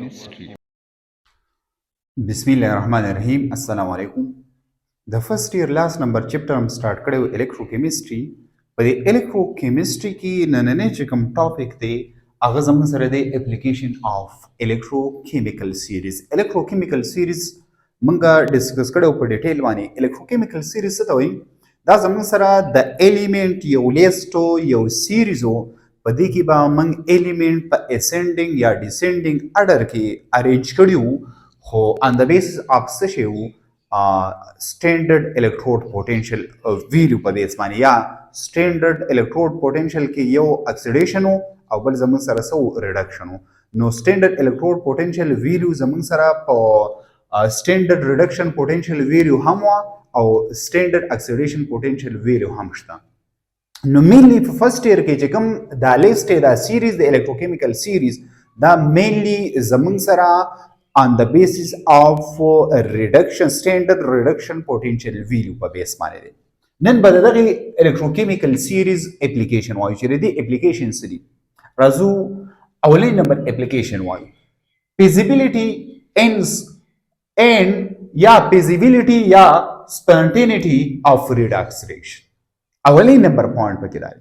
Electrochemistry. Bismillahirrahmanirrahim. Assalamu alaikum. The first year last number chapter हम start करें electrochemistry. पर electrochemistry की नन्हे चिकम topic दे आगाज हम सरे दे application of electrochemical series. Electrochemical series मंगा discuss करें ऊपर detail वानी electrochemical series से तोई दा जमन सरा the element यो listo यो series हो पदी की बा मंग element pa ascending या descending order के arrange करियो हो on the basis of सशेव standard electrode potential value په بیس باندې یا standard electrode potential کې یو oxidation او بل زمون سره سو reduction نو standard electrode potential value زمون سره په standard reduction potential value هم او standard oxidation potential value هم شته نو mainly په first year کې چې کوم دا list دا series د electrochemical series دا mainly زمون سره on the basis of a reduction standard reduction potential value په بیس باندې دی نن به دغه electrochemical series application وایو چې د application سری راځو اولین نمبر application وایو feasibility and یا feasibility یا spontaneity of redox reaction اولین نمبر پوینټ پکې دی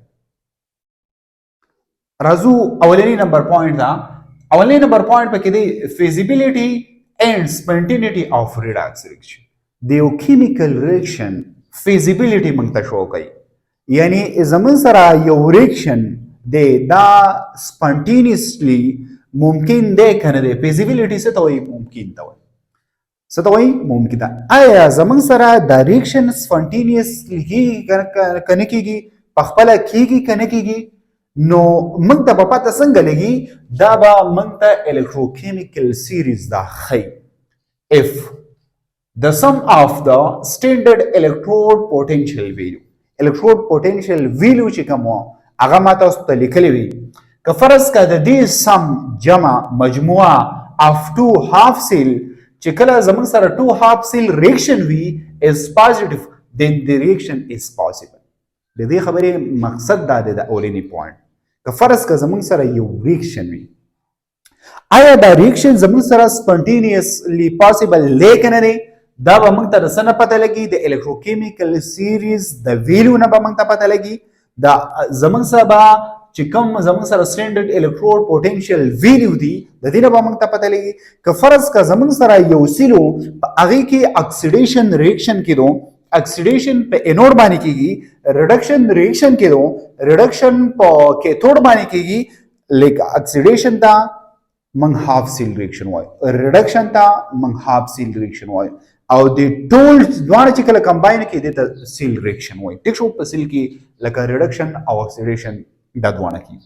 راځو اولین نمبر پوینټ دا اولین نمبر پوینټ پکې دی feasibility and spontaneity of redox reaction د یو chemical reaction feasibility موږ ته شو کوي یعنی زمون سره یو reaction دی دا spontaneously ممکن دی کنه دی feasibility څه ته وایي ممکن ته وایي څه ته وایي ممکن ده آیا زمون سره دا reaction spontaneously کنه کیږي پخپله کیږي کنه کیږي نو موږ ته په پته څنګه لګي دا به موږ ته electrochemical series دا ښیي if the sum of the standard electrode potential value electrode potential value چې کوم هغه ما تاسو ته لیکلی وي که فرض که د دې sum جمع مجموعه of two half cell چې کله زموږ سره two half cell reaction وي is positive then the reaction is possible د دې خبرې مقصد دا دی د اولنی پوینټ که فرض که زمون سره یو ریاکشن وي آیا دا ریاکشن زمون سره سپونټینیسلی پاسیبل لیکن نه دا به موږ ته څنګه پته لګي د الکتروکیمیکل سیریز د ویلیو نه به موږ ته پته لګي دا زمون سره چې کوم زمون سره سټانډرډ الکتروډ پوتنشل ویلیو دی د دې نه به موږ ته پته لګي که فرض که زمون سره یو سیلو هغه کې اکسیډیشن ریاکشن کیدو اکسیډیشن په انوډ باندې کیږي ریډکشن ریاکشن کیدو ریډکشن په کیتھوډ باندې کیږي لیک اکسیډیشن دا من هاف سیل ریاکشن وای ریډکشن دا من هاف سیل ریاکشن وای او د ټول دوه چې کله کمباین کیږي د سیل ریاکشن وای ټیک شو په سیل کې لکه ریډکشن او اکسیډیشن دا دوه کی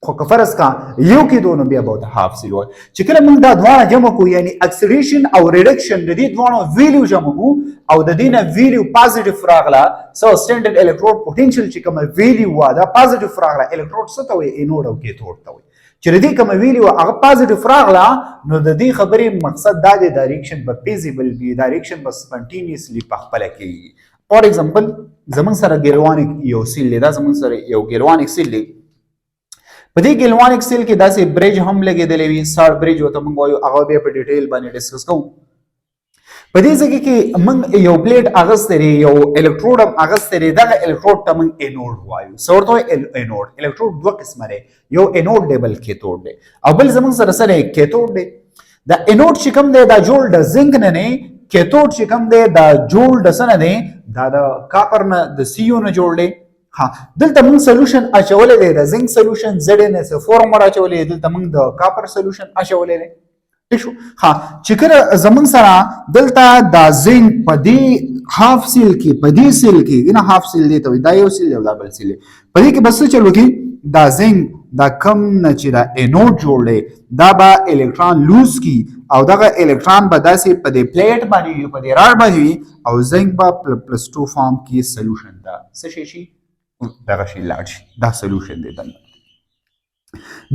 خو که فرض کا یو کې دوه بیا به د هاف سیل وای چې کله موږ دا دوه جمع کو یعنی اکسیډیشن او ریډکشن د دې دوه ویلیو جمع کو او د دې نه ویلیو پوزټیو راغله سو سټانډرډ الکتروډ پوتنشل چې کوم ویلیو وا دا پوزټیو راغله الکتروډ څه ته وي انوډ او کیتھوډ ته وي چې دې کوم ویلیو هغه پوزټیو راغله نو د دې خبرې مقصد دا دی د ریاکشن په فیزیبل وي د ریاکشن په سپونټینیسلی په خپل کې فور ایگزامپل زمون سره ګلوانیک یو سیل دا زمون سره یو ګلوانیک سیل دی په دې ګلوانیک سیل کې داسې بریج هم لګېدلی وي سار بریج ورته موږ وایو هغه بیا په ډیټیل باندې ډسکس کوو په دې ځای کې موږ یو پلیټ اغوستی دی یو الکتروډ هم اغوستی دی دغه الکتروډ ته موږ انوډ وایو څه ورته وایي انوډ الکتروډ دوه قسمه دی یو انوډ دی بل کیتھوډ دی او بل زموږ سره سره کیتھوډ دی دا انوډ چې کوم دی دا جوړ د زنک نه نه کیتھوډ چې کوم دی دا جوړ د څه نه دی دا د کاپر نه د سیو نه جوړ دی ها دلته موږ سولوشن اچولې دی د زنک سولوشن زد ان اس فورمولا اچولې دلته موږ د کاپر سولوشن اچولې دی ٹھیک شو ها چې کله زمون سره دلته د زنک په دې هاف سیل کې په دې سیل کې نه هاف سیل دی ته دا یو سیل یو دا بل سیل په دې کې بس چلو کې دا زنک دا کم نه چې دا انوډ جوړې دا به الکترون لوز کی او دغه الکترون به داسې په دې پلیټ باندې په دې راډ باندې او زنک به پلس 2 فارم کې سولوشن دا څه شي دغه شی لاړ شي دا سولوشن دی دنه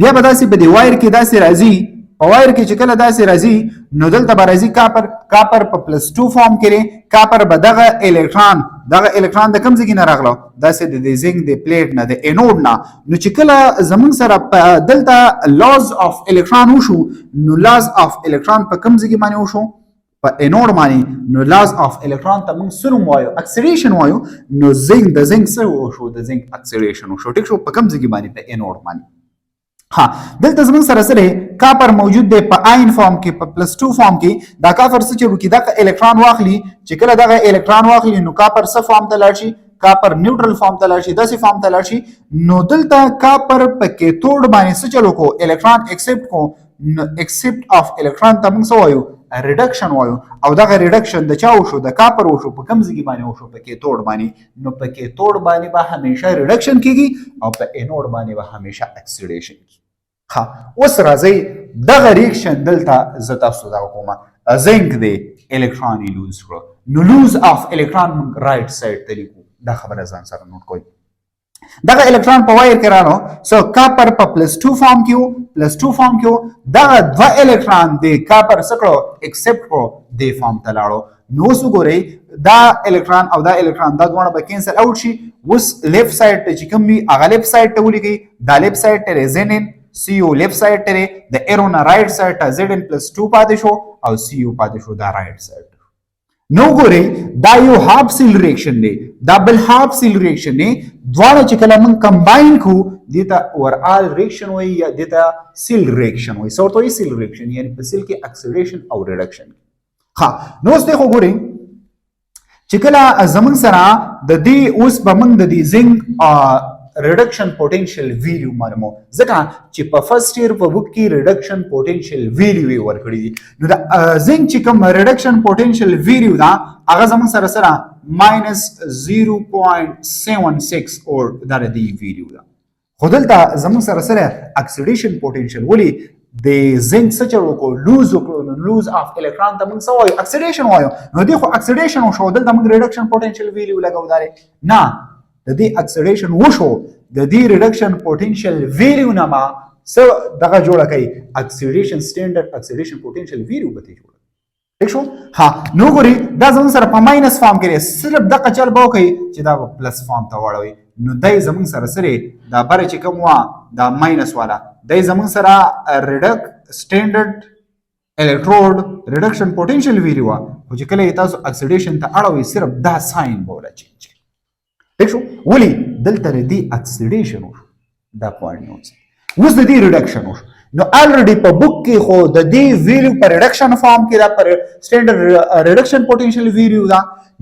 بیا به داسې په دې وایر کې داسې راځي په وایر کې چې کله داسې راځي نو دلته به راځي کاپر په +2 فارم کې کاپر به دغه الکترون د کوم ځای نه راغلو داسې د زنګ د پلیټ نه د انوډ نه نو چې کله زمون سره دلته لاز اف الکترون وشو نو لاز اف الکترون په کوم ځای باندې وشو په انوډ باندې نو لاز اف الکترون ته موږ سره وایو اکسلریشن وایو نو زنګ سره وشو د زنګ اکسلریشن وشو ټیک شو په کوم ځای باندې په انوډ باندې ها دلته زمون سره کاپر موجود دی په آین فارم کې په +2 فارم کې دا کاپر څه چلو کې دا الکترون واخلي چې کله دا الکترون واخلي نو کاپر څه فارم ته لاړ شي کاپر نیوټرل فارم ته لاړ شي داسې فارم ته لاړ شي نو دلته کاپر په کیتود باندې څه چلو کو الکترون ایکسپټ کو ایکسپټ اف الکترون ته موږ وایو ریډکشن وایو او دغه ریډکشن د چا وشو د کاپر وشو په کوم ځای باندې وشو په کیتود باندې نو په کیتود باندې به همیشه ریډکشن کیږي او په انوډ باندې به همیشه اکسیډیشن کیږي ها اوس راځي دغه ریاکشن دلته زه تاسو دا کومه زنک دی الکترون لوز کړو نو لوز اف الکترون رائټ ساید ته لیکو دا خبره ځان سره نوٹ کوئ دغه الکترون په وایر کې رانو سو کاپر په +2 فارم کېو دغه دوه الکترون دی کاپر سکړو ایکسپټ کړو دی فارم ته لاړو نو اوس وګورئ دا الکترون او دا الکترون دا دواړه به کینسل اوټ شي اوس لیفت ساید ته چې کوم وي هغه لیفت ساید ته ولیکئ دا لیفت ساید ته زنن CU left side ته د ایرو نه رائټ ساید ته Zn+2 پاتې شو او CU پاتې شو دا رائټ ساید نو ګورئ دا یو هاف سیل ریاکشن دی دا بل هاف سیل ریاکشن دی دواړه چې کله موږ کمباین کو دیتا اورال ریاکشن وایي یا دیتا سیل ریاکشن وایي څه ورته وایي سیل ریاکشن یعنی په سیل کې اکسیډیشن او ریډکشن ها نو اوس خو ګورئ چې کله زمون سره د دې اوس به موږ د دې زنګ reduction potential value معلومو ځکه چې په فرست ایئر په بوک کې reduction potential value ورکړي دي نو دا زنګ چې کوم reduction potential value دا هغه زمون سره -0.76 اور دا د value دا خو دلته زمون سره oxidation potential ولي د زنګ څه چلو کو لوز وکړو لوز اف الکترون ته موږ څه وایو اکسیډیشن وایو نو دی خو اکسیډیشن وشو دلته موږ reduction potential value لګاو داري نه د دې اکسیډیشن وشو د دې ریډکشن پوتنشل ویلیو نه ما څه دغه جوړه کوي اکسیډیشن سټانډرډ اکسیډیشن پوتنشل ویلیو به جوړه ٹھیک شو ها نو ګوري دا زمون سره په ماینس فارم کې صرف دغه چل به کوي چې دا پلس فارم ته واړوي نو دای زمون سره دا بر چې کوم وا دا ماینس والا دای زمون سره ریډک سټانډرډ الکترود ریډکشن پوتنشل ویلیو او چې کله تاسو اکسیډیشن ته اړوي صرف دا ساين بوله چینج ٹھیک شو ولی دلته دی اکسیډیشن وشو دا پوینټ نوټ اوس د دې ریډکشن وشو نو الریډي په بوک کې خو د دې ویلیو پر ریډکشن فارم کې دا پر سټانډرډ ریډکشن پوتنشل ویلیو دا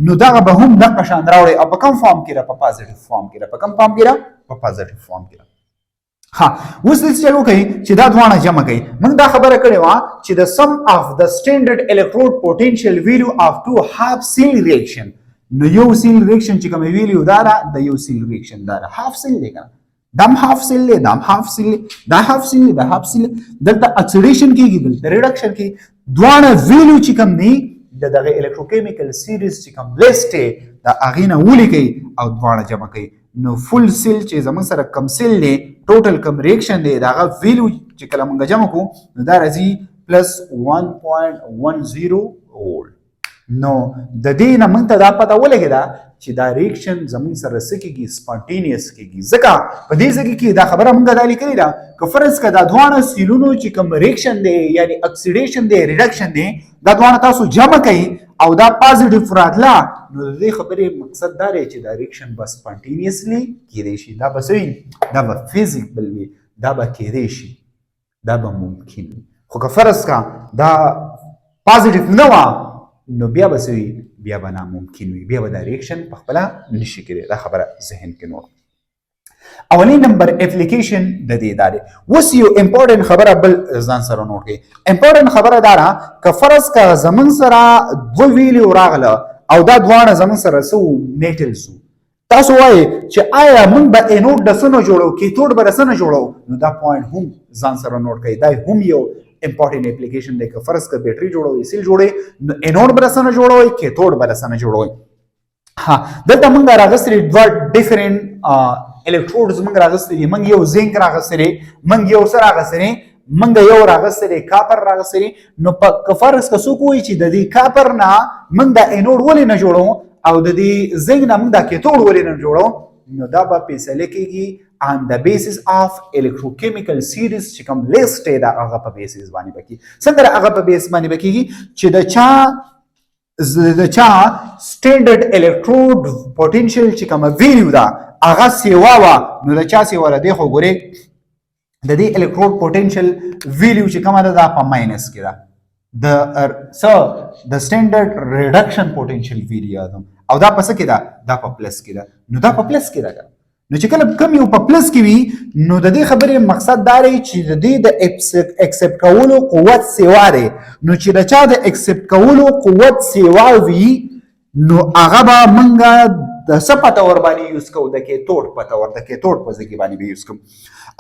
نو دا به هم د قشان راوړي او په کوم فارم کې را په پازیټیو فارم کې را په کوم فارم کې را په پازیټیو فارم کې ها اوس دې چلو کوي چې دا دوانه جمع کوي موږ دا خبره کړې و چې د سم اف د سټانډرډ الکترود پوتنشل ویلیو اف ټو هاف سیل ریاکشن نو یو سیل ریاکشن چې کوم ویلیو دا د یو سیل ریاکشن دا هاف سیل دی کنه دم هاف سیل دی دم هاف سیل دا هاف سیل دا هاف سیل دلته اکسیډیشن کیږي دلته ریډکشن کی دوانه ویلیو چې کوم دی دغه الکتروکیمیکل سیریز چې کوم لیست دا اغینه ولیکي او دوانه جمع کوي نو فل سیل چې زمون سره کم سیل دی ټوټل کم ریاکشن دی دا ویلیو چې کله موږ جمع کو نو دا راځي +1.10 وولټ نو د دې نه موږ ته دا پته ولګی دا چې دا ریاکشن زمون سره سکیږي سپانټینیس کیږي ځکه په دې ځکه کې دا خبره موږ دا لیکلې ده که فرض کړه دا دوانه سیلونو چې کوم ریاکشن دی یعنی اکسیډیشن دی ریډکشن دی دا دوانه تاسو جمع کړئ او دا پازیټیو راتله نو د دې خبرې مقصد دا دی چې دا ریاکشن بس سپانټینیسلی کېدی شي دا بس وي دا به فزیکل وي دا به کېدی شي دا به ممکن وي خو که فرض کړه دا پازیټیو نه وه نو بیا به څه وي بیا به ناممکن وي بیا به دا ریاکشن په خپله نشي کېدی دا خبره ذهن کې نوټ اولین نمبر اپلیکیشن د دې دا دی اوس یو امپورټنټ خبره بل ځان سره نوټ کړئ امپورټنټ خبره دا ده که فرض که زمون سره دوه ویلیو راغله او دا دواړه زمون سره څه میټلز تاسو وایئ چې آیا موږ به انوډ د څه نه جوړو کیتود به د څه نه جوړو نو دا پوینټ هم ځان سره نوټ کړئ دا هم یو امپورټنٹ اپلیکیشن دی که فرض که بیټری جوړوي سیل جوړوي نو انوډ به رسنه جوړوي کیتود به رسنه جوړوي ها دلته موږ راغستري دوه ډیفرنٹ الکتروډز موږ راغستري موږ یو زنک راغستري موږ یو سره راغستري منګه یو راغستلی کاپر راغستلی نو په فرض که څوک وایي چې د دې کاپر نه موږ دا انوډ ولې نه جوړوو او د دې زنګ نه موږ دا کیتوډ ولې نه جوړوو نو دا به فیصله کیږي on the basis of electrochemical series چې کوم لیست دی دا هغه په بیسس باندې بکی څنګه هغه په بیس باندې بکیږي چې د چا standard electrode potential چې کوم ویلیو دا هغه سیوا وا نو د چا سیوا دی خو ګوري د دې electrode potential ویلیو چې کومه ده دا په ماینس کې ده د standard reduction potential ویلیو او دا پس کې دا په پلس کې ده نو دا په پلس کې ده نو چې کله کم یو په پلس کې وي نو د دې خبرې مقصد دا دی چې د دې د اکسپټ کولو قوت سیوا دی نو چې د چا د اکسپټ کولو قوت سیوا وي نو هغه به موږ د څه په تور باندې یوز کوو د کیتوډ په تور د کیتوډ په ځای باندې به یوز کوو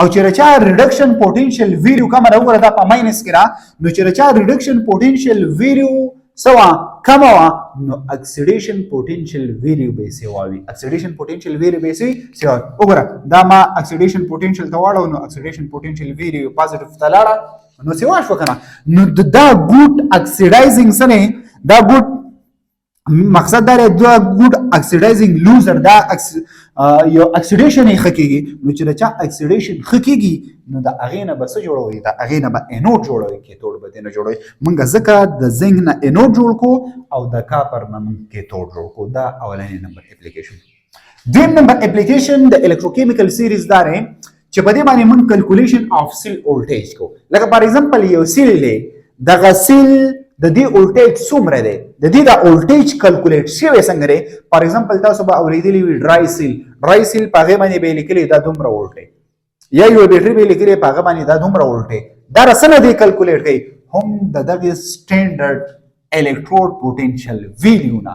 او چې د چا ریډکشن پوټنشل ویلیو کومه ده وګوره دا په ماینس کې ده نو چې د چا ریډکشن پوټنشل ویلیو سوا کم وا نو اکسیډیشن پوټنشل ویلیو به سیوا وي اکسیډیشن پوټنشل ویلیو به سیوا وګوره دا ما اکسیډیشن پوټنشل ته واړو نو اکسیډیشن پوټنشل ویلیو پازیټیو ته لاړه نو سیوا شو کنه نو دا ګوډ اکسیډایزینګ سره دا ګوډ مقصد دا دی دا ګوډ اکسیډایزینګ لوزر دا یو اکسیډیشن یې خکېږي نو چې د چا اکسیډیشن خکېږي نو د هغې نه به څه جوړوي د هغې نه به انوډ جوړوي کیتوډ به دې نه جوړوي موږ ځکه د زنګ نه انوډ جوړ کړو او د کاپر نه موږ کیتوډ جوړ کړو دا اولنی نمبر اپلیکیشن دویم نمبر اپلیکیشن د الکتروکیمیکل سیریز دا دی چې په دې باندې موږ کلکولیشن اف سیل وولټیج کوو لکه فار ایگزامپل یو سیل دی دغه سیل د دې وولټیج څومره دی د دې د وولټیج کلکولیټ شوی څنګه دی فار ایگزامپل تاسو به اورېدلی وي ډرای سیل په هغې باندې به یې لیکلي دا دومره وولټیج یا یو بیټري به یې لیکلې په هغه باندې دا دومره وولټیج دا رسنه دی کلکولیټ کوي هم د دغې سټینډرډ الیکټروډ پوټنشل ویلیو نه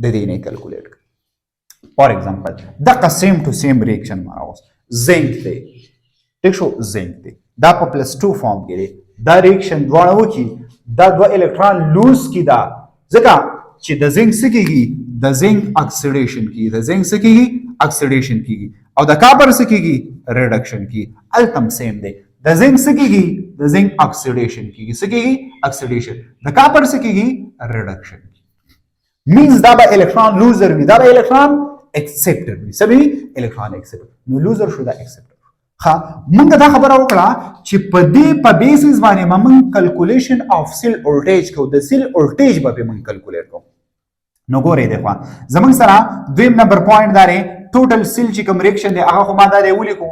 د دې نه کلکولیټ کوي فار ایگزامپل دغه سیم ټو سیم ریاکشن ما اوس زنک دی ټیک شو زنک دی دا په پلس 2 فارم کې دی دا ریاکشن دواړه وکړي دا دوه الکترون لوز کی دا ځکه چې د زنک څه کېږي د زنک اکسیډیشن کېږي د زنک څه کېږي اکسیډیشن کېږي او د کاپر څه کېږي ریډکشن کېږي التم سیم دی د زنک څه کېږي د زنک اکسیډیشن کېږي څه کېږي اکسیډیشن د کاپر څه کېږي ریډکشن کېږي مینز دا به الکترون لوزر وي دا به الکترون اکسپټر وي څه وي الکترون اکسپټر نو لوزر شو دا اکسپټر موږ دا خبره وکړه چې په دې په بیسس باندې موږ کلکولیشن اف سیل وولټیج کوو د سیل وولټیج به موږ کلکولیټ کوو نو ګورئ دغه زموږ سره دویم نمبر پوینټ دا دی ټوټل سیل چې کوم ریاکشن دی هغه خو ما دا دی ولیکو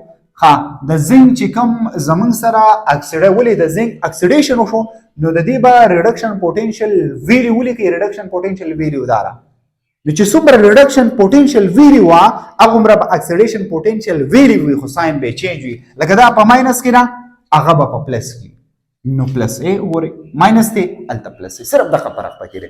د زنک چې کوم زموږ سره اکسیډه ولې د زنک اکسیډیشن وشو نو د دې به ریډکشن پوټنشل ویلیو ولیکئ ریډکشن پوټنشل ویلیو دا نو چې څومره ریډکشن پوټنشل ویلیو وه هغومره به اکسیډیشن پوټنشل ویلیو وي خو ساین به چینج وي لکه دا په ماینس کې ده هغه به په پلس کې نو پلس ای وګورئ ماینس دی هلته پلس دی صرف دغه فرق پکې دی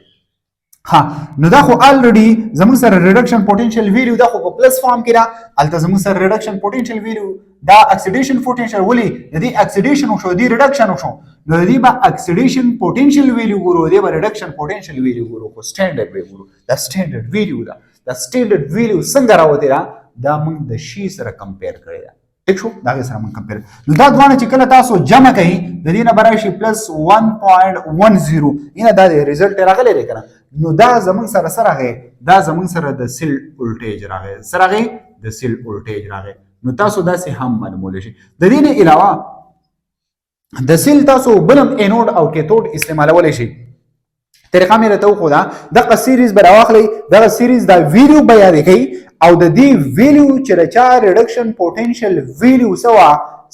نو دا خو الریډي زموږ سره ریډکشن پوټنشل ویلیو دا خو په پلس فارم کې ده هلته زموږ سره ریډکشن پوټنشل ویلیو دا اکسیډیشن پوټنشل ولې د دې اکسیډیشن وشو د دې ریډکشن وشو نو د دې به اکسیډیشن پوټنشل ویلیو ګورو د دې به ریډکشن پوټنشل ویلیو ګورو خو سټینډرډ به ګورو دا سټینډرډ ویلیو ده دا سټینډرډ ویلیو څنګه راوتې ده دا موږ د شي سره کمپیر کړی ده ٹھیک شو دا سره موږ کمپیر نو دا دوه چې کله تاسو جمع کړئ د دې نه برابر شي پلس 1.10 اینه دا ریزلټ راغلی دی کنه نو دا زمونږ سره راغی دا زمونږ سره د سیل وولټیج راغی سره راغی د سیل وولټیج راغی نو تاسو داسې هم معلومولی شي د دې نه علاوه د سیل تاسو بلم انوډ او کیتوډ استعمالولی شي طریقه مې راته وښوده دغه سیریز به راواخلئ دغه سیریز دا ویډیو به یادې کوئ او د دې ویلیو چې د چا ریډکشن پوټنشل ویلیو څه وه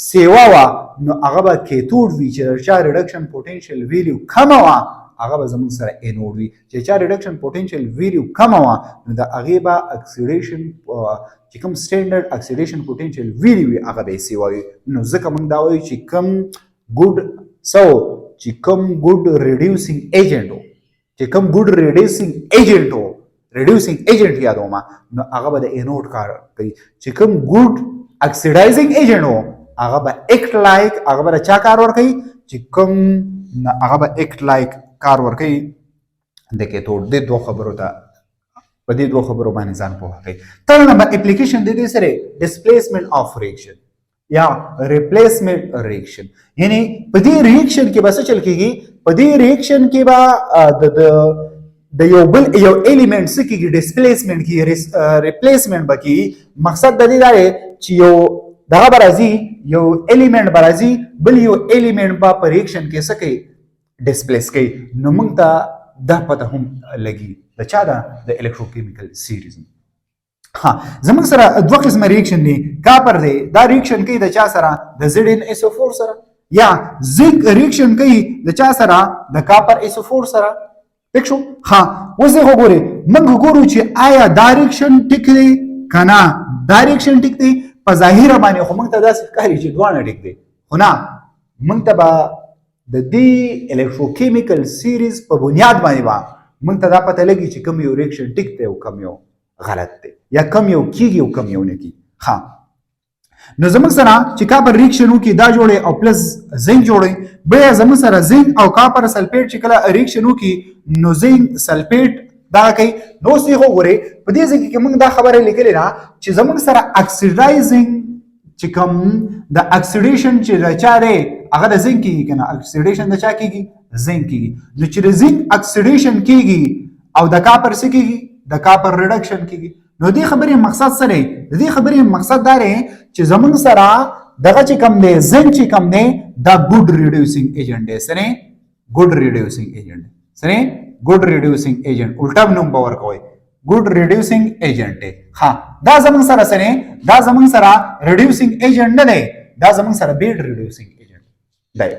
سیوا وه نو هغه به کیتوډ وي چې د چا ریډکشن پوټنشل ویلیو کمه وه هغه به زموږ سره انوډ وي چې چا ریډکشن پوټنشل ویلیو کمه وه نو د هغې به اکسیډیشن چې کوم سټینډرډ اکسیډیشن پوټنشل ویلیو وي هغه به یې سیوا وي نو ځکه موږ دا وایو چې کوم ګوډ چې کوم ګوډ ریډیوسینګ ایجنټ و چې کوم ګوډ ریډیوسینګ ایجنټ و ریډیوسینګ ایجنټ یادوم نو هغه به د انوډ کار کوي چې کوم ګوډ اکسیډایزینګ ایجنټ و هغه به اکټ لایک هغه به د چا کار ورکوي چې کوم هغه به اکټ لایک کار ورکوي د کیتوډ دې دوه خبرو ته په دې دوه خبرو باندې ځان پوهه کوي تر نمبر اپلیکیشن د دې سره ډسپلیسمنټ اف ریاکشن یا ریپلیسمنٹ ریاکشن یعنی په دې ریاکشن کې به څه چل کیږي په دې ریاکشن کې به د یو بل یو الیمنٹ څه کیږي ډسپلیسمنٹ کیږي ریپلیسمنٹ به کیږي مقصد د دې دا دی چې یو دغه به راځي یو الیمنٹ به راځي بل یو الیمنٹ به په ریاکشن کې څه کوي ډسپلیس کوي نو موږ ته دا پته هم لګي د چا دا د الکتروکیمیکل سیریز ها زموږ سره دوه قسمه ریاکشن دي کاپر دی دا ریاکشن کوي د چا سره د ZnSO4 سره یا زنک ریاکشن کوي د چا سره د کاپر SO4 سره ٹھیک شو ها اوس یې وګورئ موږ ګورو چې آیا دا ریاکشن ټیک دی کنه دا ریاکشن ټیک دی په ظاهر باندې خو موږ ته داسې ښکاري چې دواړه ټیک دی خو نه موږ ته به د دې الکتروکیمیکل سیریز په بنیاد باندې به موږ ته دا پته لګي چې کوم یو ریاکشن ټیک دی او کوم یو غلط دی یا کم یو کیږي او کم یو نه کیږي ها نو زموږ سره چې کاپر ریاکشن وکړي دا جوړي او پلس زنک جوړي بیا زموږ سره زنک او کاپر سلفیټ چې کله ریاکشن وکړي نو زنک سلفیټ دا کوي نو څه وګورئ په دې ځکه کې موږ دا خبره لیکلې ده چې زموږ سره اکسیډایزینګ چې کوم د اکسیډیشن چې راچا دی هغه د زنک کیږي کنه اکسیډیشن د چا کیږي زنک کیږي نو چې د زنک اکسیډیشن کیږي او د کاپر څه کیږي د کاپر ریډکشن کیږي نو دې خبرې مقصد څه دی د دې خبرې مقصد دا دی چې زموږ سره دغه چې کم دی زنک چې کم دی دا ګډ ریډیوسینګ ایجنټ دی سره ګډ ریډیوسینګ ایجنټ سره ګډ ریډیوسینګ ایجنټ الټا نوم باور کوي ګډ ریډیوسینګ ایجنټ دی ها دا زموږ سره سره دا زموږ سره ریډیوسینګ ایجنټ نه دی دا زموږ سره بیډ ریډیوسینګ ایجنټ دی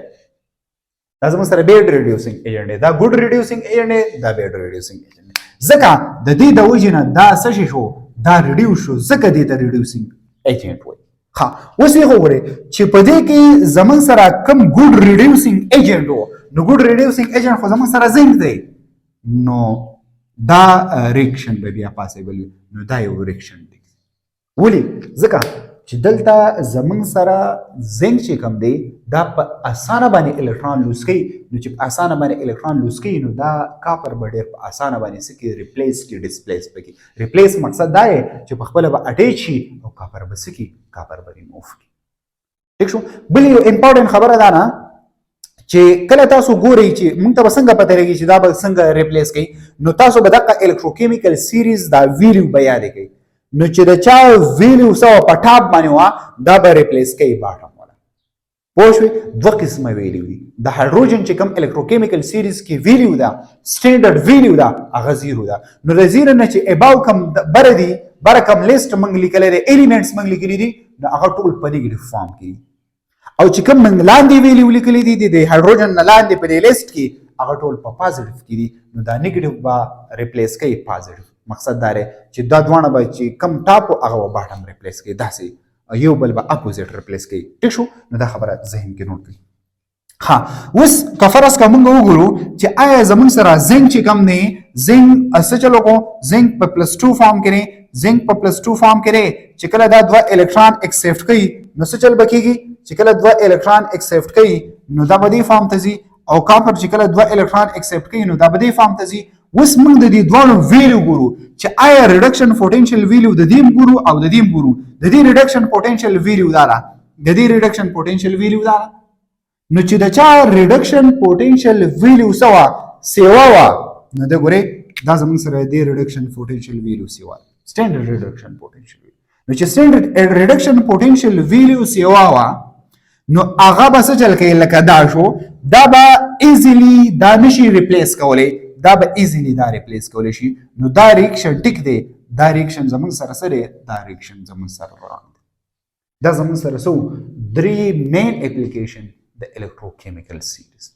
دا زموږ سره بیډ ریډیوسینګ ایجنټ دی دا ګډ ریډیوسینګ ایجنټ دی دا بیډ ریډیوسینګ ایجنټ ځکه د دې د وجې نه دا څه شو دا ریډیوس شو ځکه دې ته ریډیوسینګ ایجنټ وایي ها اوس یې وګورئ چې په دې کې زموږ سره کوم ګډ ریډیوسینګ ایجنټ و نو ګډ ریډیوسینګ ایجنټ خو زموږ سره زنک دی نو دا ریاکشن به بیا پاسیبل وي نو دا یو ریاکشن دی ولې ځکه چې دلته زموږ سره زنک چې کوم دی دا په اسانه باندې الکترون لوس کوي نو چې په اسانه باندې الکترون لوس کوي نو دا کاپر به ډېر په اسانه باندې څه کوي ریپلیس کوي ډسپلیس کوي ریپلیس مقصد دا دی چې په خپله به اټیچ شي او کاپر به څه کوي کاپر به ریموف کوي ٹھیک شو بل یو امپورټنټ خبره ده نه چې کله تاسو ګورئ چې موږ ته به څنګه پته لګي چې دا به څنګه ریپلیس کوي نو تاسو به دغه الکتروکیمیکل سیریز دا ویلیو به یادې کوي نو چې د چا ویلیو سو په ټاپ باندې وا دا به ریپلیس کوي باټم والا پوه شوي دوه قسمه ویلیو دي د هایدروجن چې کوم الکتروکیمیکل سیریز کې ویلیو ده سټینډرډ ویلیو ده هغه زیرو ده نو د زیرو نه چې اباو کم بره دي بره کم لیست موږ لیکلی دی ایلیمنټس موږ لیکلي دي نو هغه ټول په نیګیټیو فارم کې او چې کوم موږ لاندې ویلیو لیکلي دي د هایدروجن نه لاندې په دې لیست کې هغه ټول په پازیټیو کې دي نو دا نیګیټیو به ریپلیس کوي پازیټیو مقصد دا دی چې دا دواړه به چې کم ټاپ و هغه به باټم ریپلیس کوي داسې یو بل به اپوزیټ ریپلیس کوي ټیک شو نو دا خبره ذهن کې نوٹ کړئ ها اوس که فرض که موږ وګورو چې آیا زموږ سره زنک چې کم دی زنک څه چلو کو زنک په پلس 2 فارم کې دی زنک په پلس 2 فارم کې دی چې کله دا دوه الکترون ایکسپټ کوي نو څه چل به کېږي چې کله دوه الکترون ایکسپټ کوي نو دا به دې فارم ته ځي او کاپر چې کله دوه الکترون ایکسپټ کوي نو دا به دې فارم ته ځي اوس موږ د دې دواړو ویلیو ګورو چې آیا ریډکشن پوټینشیل ویلیو د دې ګورو او د دې ګورو د دې ریډکشن پوټینشیل ویلیو دا د دې ریډکشن پوټینشیل ویلیو دا نو چې د چا ریډکشن پوټینشیل ویلیو سوا سیوا وا نو دا ګورئ دا زموږ سره د ریډکشن پوټینشیل ویلیو سیوا سټینډرډ ریډکشن پوټینشیل نو چې سټینډرډ ریډکشن پوټینشیل ویلیو سیوا وا نو هغه به څه چل کوي لکه دا شو دا به ایزیلی دا نشي ریپلیس کولی دا به ایزیلی دا ریپلیس کولی شي نو دا ریاکشن ټیک دی دا ریاکشن زموږ سره څه دی دا ریاکشن زموږ سره روان دی دا زموږ سره څه درې مین اپلیکیشن د الکتروکیمیکل سیریز